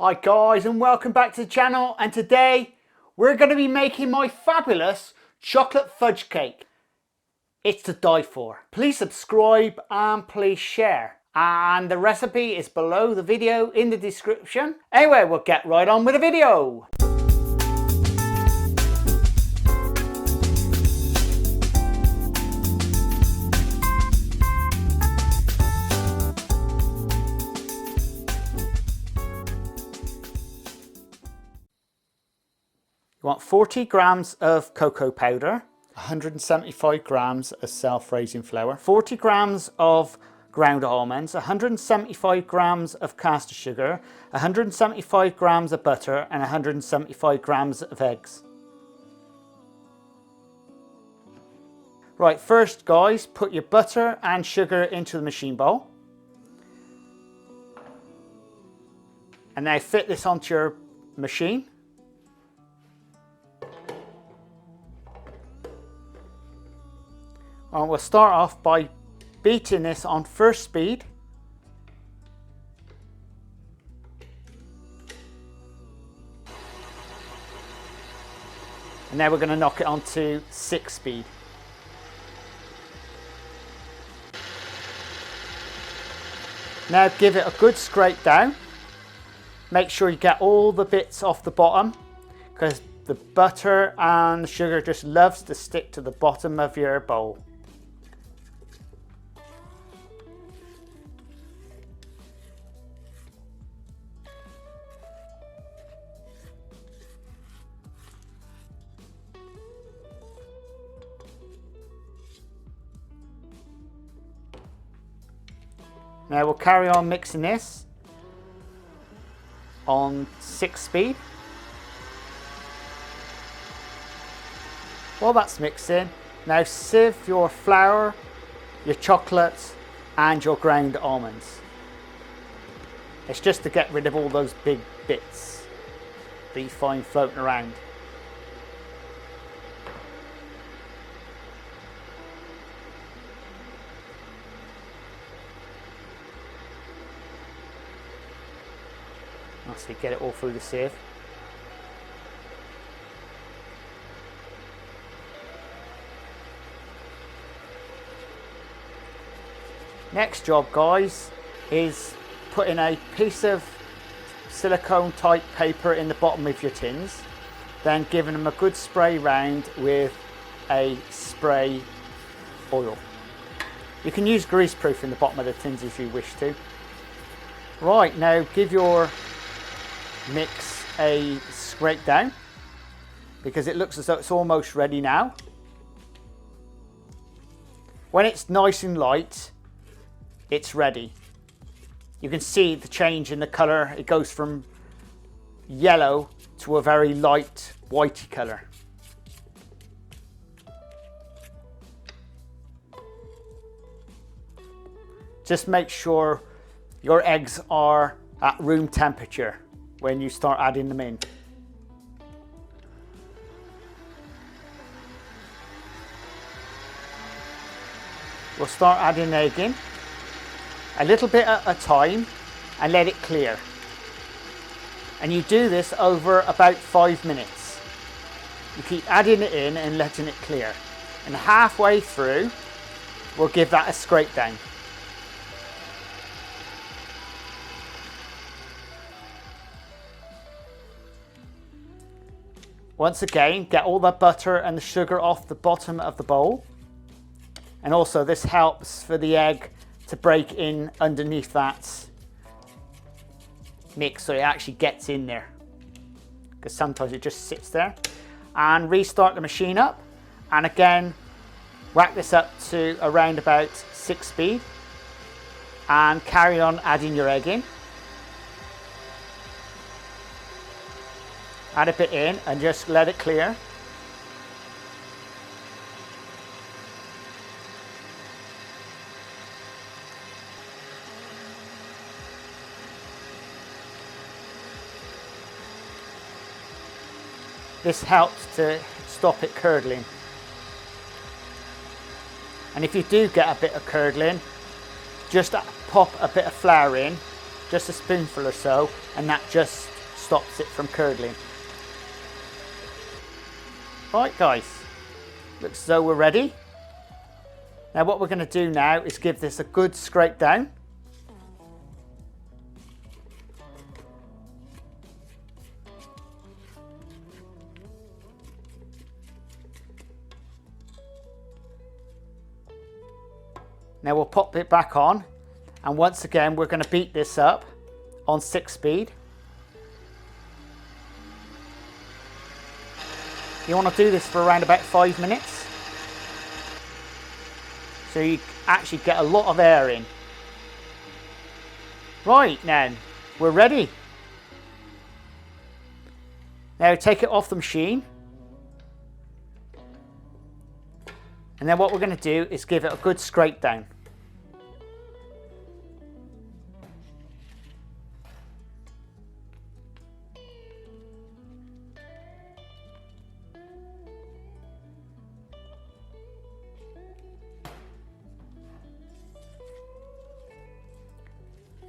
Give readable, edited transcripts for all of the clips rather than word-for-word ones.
Hi guys, and welcome back to the channel, and today we're going to be making my fabulous chocolate fudge cake. It's to die for. Please subscribe and please share, and the recipe is below the video in the description. Anyway, we'll get right on with the video. You want 40 grams of cocoa powder, 175 grams of self-raising flour, 40 grams of ground almonds, 175 grams of caster sugar, 175 grams of butter, and 175 grams of eggs. Right, first guys, put your butter and sugar into the machine bowl. And now fit this onto your machine. And we'll start off by beating this on first speed. And now we're going to knock it onto 6 speed. Now give it a good scrape down. Make sure you get all the bits off the bottom, because the butter and the sugar just loves to stick to the bottom of your bowl. Now we'll carry on mixing this on 6 speed. While that's mixing, now sieve your flour, your chocolate and your ground almonds. It's just to get rid of all those big bits that you find floating around. So get it all through the sieve. Next job guys is putting a piece of silicone type paper in the bottom of your tins, then giving them a good spray round with a spray oil. You can use greaseproof in the bottom of the tins if you wish to. Right, now give your mix a scrape down, because it looks as though it's almost ready now. When it's nice and light, it's ready. You can see the change in the colour. It goes from yellow to a very light whitey colour. Just make sure your eggs are at room temperature when you start adding them in. We'll start adding egg in, a little bit at a time, and let it clear. And you do this over about 5 minutes. You keep adding it in and letting it clear. And halfway through, we'll give that a scrape down. Once again, get all the butter and the sugar off the bottom of the bowl. And also this helps for the egg to break in underneath that mix, so it actually gets in there, because sometimes it just sits there. And restart the machine up, and again whack this up to around about 6 speed, and carry on adding your egg in. Add a bit in and just let it clear. This helps to stop it curdling. And if you do get a bit of curdling, just pop a bit of flour in just a spoonful or so, and that just stops it from curdling. Right guys, looks as though we're ready. Now what we're going to do now is give this a good scrape down. Now we'll pop it back on, and once again we're going to beat this up on 6 speed. You want to do this for around about 5 minutes, so you actually get a lot of air in. Right, now we're ready. Now take it off the machine, and then what we're going to do is give it a good scrape down.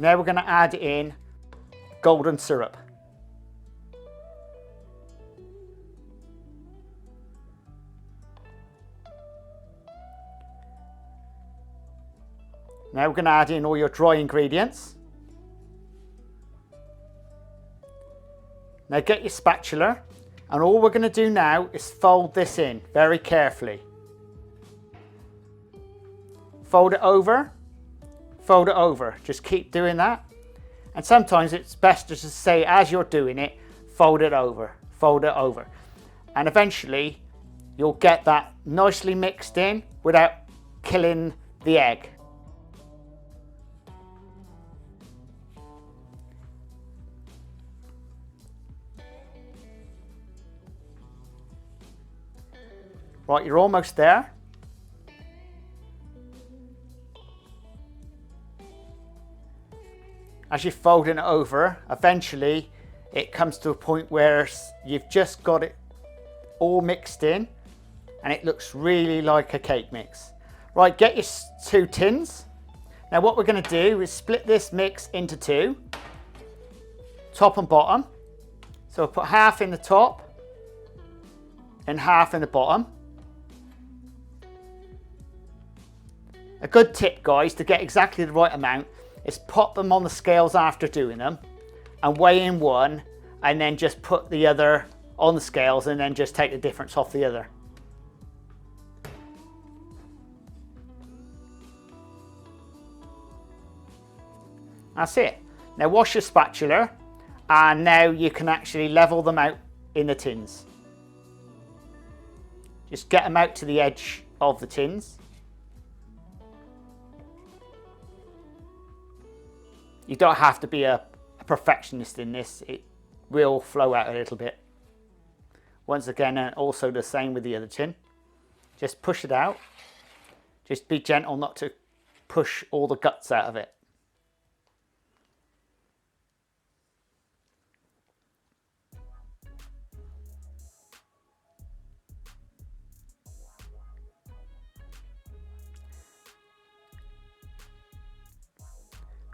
Now we're going to add in golden syrup. Now we're going to add in all your dry ingredients. Now get your spatula, and all we're going to do now is fold this in very carefully. Fold it over. Fold it over. Just keep doing that. And sometimes it's best just to say, as you're doing it, fold it over, fold it over. And eventually you'll get that nicely mixed in without killing the egg. Right, you're almost there. As you're folding it over, eventually it comes to a point where you've just got it all mixed in and it looks really like a cake mix. Right, get your 2 tins. Now what we're going to do is split this mix into 2, top and bottom. So we'll put half in the top and half in the bottom. A good tip, guys, to get exactly the right amount is pop them on the scales after doing them and weigh in one, and then just put the other on the scales and then just take the difference off the other. That's it. Now wash your spatula, and now you can actually level them out in the tins. Just get them out to the edge of the tins. You don't have to be a perfectionist in this. It will flow out a little bit. Once again, and also the same with the other tin. Just push it out. Just be gentle not to push all the guts out of it.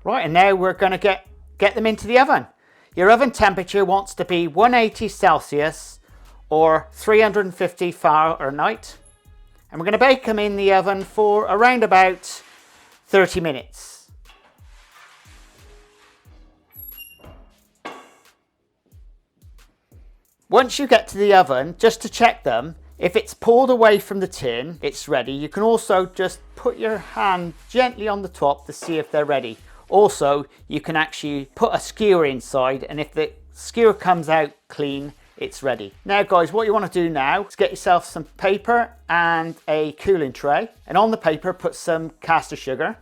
Right, and now we're going to get them into the oven. Your oven temperature wants to be 180 Celsius or 350 Fahrenheit. And we're going to bake them in the oven for around about 30 minutes. Once you get to the oven, just to check them, if it's pulled away from the tin, it's ready. You can also just put your hand gently on the top to see if they're ready. Also, you can actually put a skewer inside, and if the skewer comes out clean, it's ready. Now guys, what you want to do now is get yourself some paper and a cooling tray, and on the paper put some caster sugar.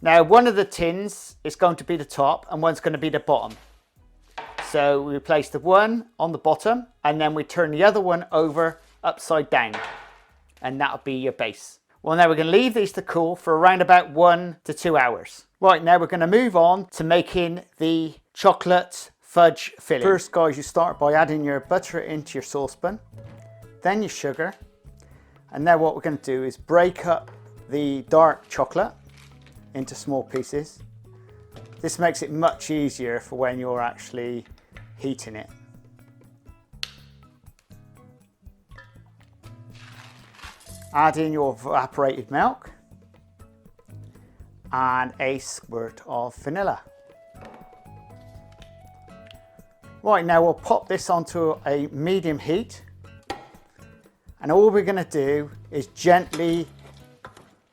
Now one of the tins is going to be the top and one's going to be the bottom. So we place the one on the bottom and then we turn the other one over upside down, and that'll be your base. Well, now we're going to leave these to cool for around about 1 to 2 hours. Right, now we're going to move on to making the chocolate fudge filling. First, guys, you start by adding your butter into your saucepan, then your sugar, and now what we're going to do is break up the dark chocolate into small pieces. This makes it much easier for when you're actually heating it. Add in your evaporated milk and a squirt of vanilla. Right, now we'll pop this onto a medium heat, and all we're going to do is gently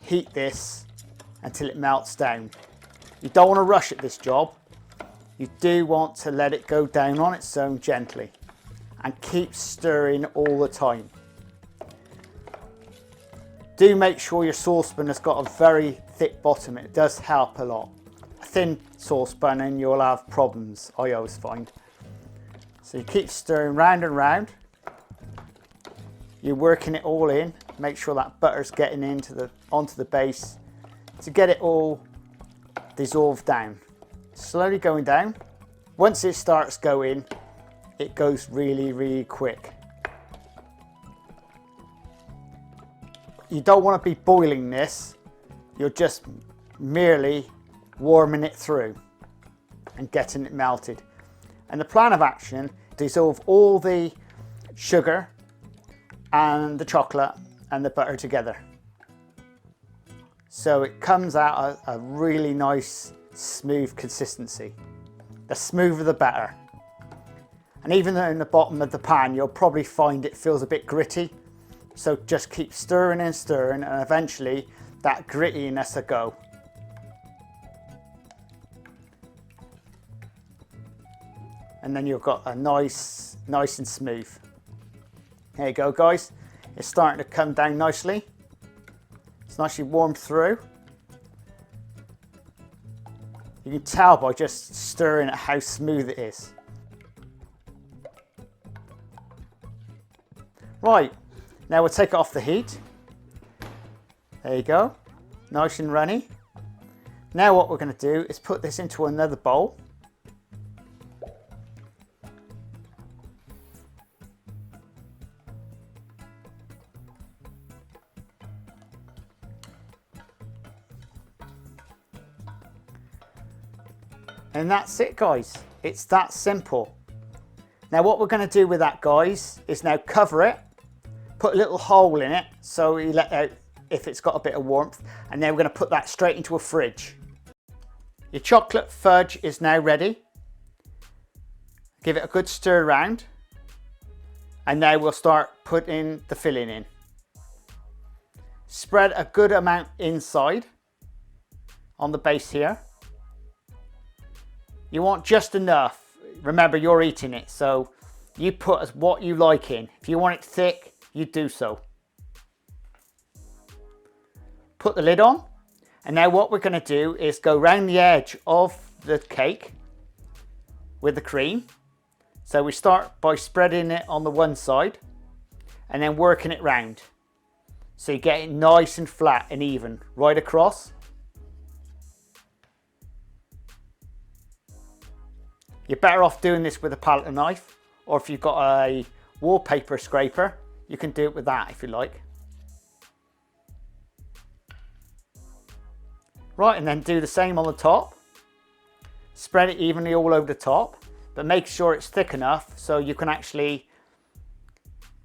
heat this until it melts down. You don't want to rush at this job. You do want to let it go down on its own gently and keep stirring all the time. Do make sure your saucepan has got a very thick bottom. It does help a lot. A thin saucepan and you'll have problems, I always find. So you keep stirring round and round. You're working it all in. Make sure that butter's getting onto the base to get it all dissolved down. Slowly going down. Once it starts going, it goes really, really quick. You don't want to be boiling this. You're just merely warming it through and getting it melted. And the plan of action, dissolve all the sugar and the chocolate and the butter together. So it comes out a really nice, smooth consistency. The smoother the better. And even though in the bottom of the pan, you'll probably find it feels a bit gritty. So just keep stirring and stirring, and eventually that grittiness will go. And then you've got a nice and smooth. There you go, guys. It's starting to come down nicely. It's nicely warmed through. You can tell by just stirring it how smooth it is. Right, now we'll take it off the heat. There you go, nice and runny. Now what we're going to do is put this into another bowl. And that's it, guys. It's that simple. Now what we're going to do with that, guys, is now cover it, put a little hole in it so you let out if it's got a bit of warmth, and then we're going to put that straight into a fridge. Your chocolate fudge is now ready. Give it a good stir around, and now we'll start putting the filling in. Spread a good amount inside on the base here. You want just enough. Remember, you're eating it, so you put what you like in. If you want it thick, you do so. Put the lid on, and now what we're going to do is go round the edge of the cake with the cream. So we start by spreading it on the one side and then working it round. So you get it nice and flat and even right across. You're better off doing this with a palette knife, or if you've got a wallpaper scraper, you can do it with that if you like. Right, and then do the same on the top. Spread it evenly all over the top, but make sure it's thick enough so you can actually,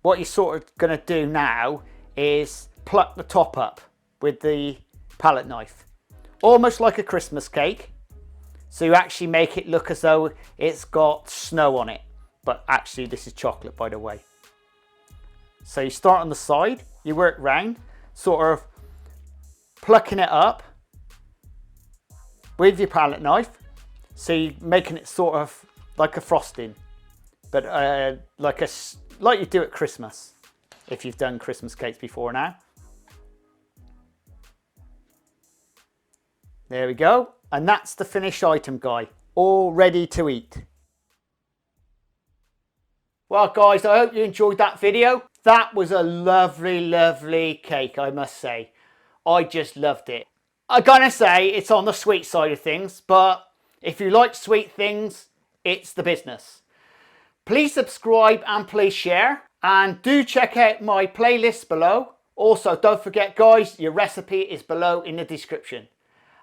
what you're sort of going to do now is pluck the top up with the palette knife. Almost like a Christmas cake. So you actually make it look as though it's got snow on it. But actually this is chocolate, by the way. So you start on the side, you work round, sort of plucking it up with your palette knife. So you're making it sort of like a frosting. But like you do at Christmas, if you've done Christmas cakes before now. There we go. And that's the finished item, guy. All ready to eat. Well, guys, I hope you enjoyed that video. That was a lovely, lovely cake, I must say. I just loved it. I'm gonna say it's on the sweet side of things, but if you like sweet things, it's the business. Please subscribe and please share. And do check out my playlist below. Also, don't forget, guys, your recipe is below in the description.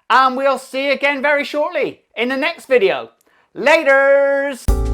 And we'll see you again very shortly in the next video. Laters!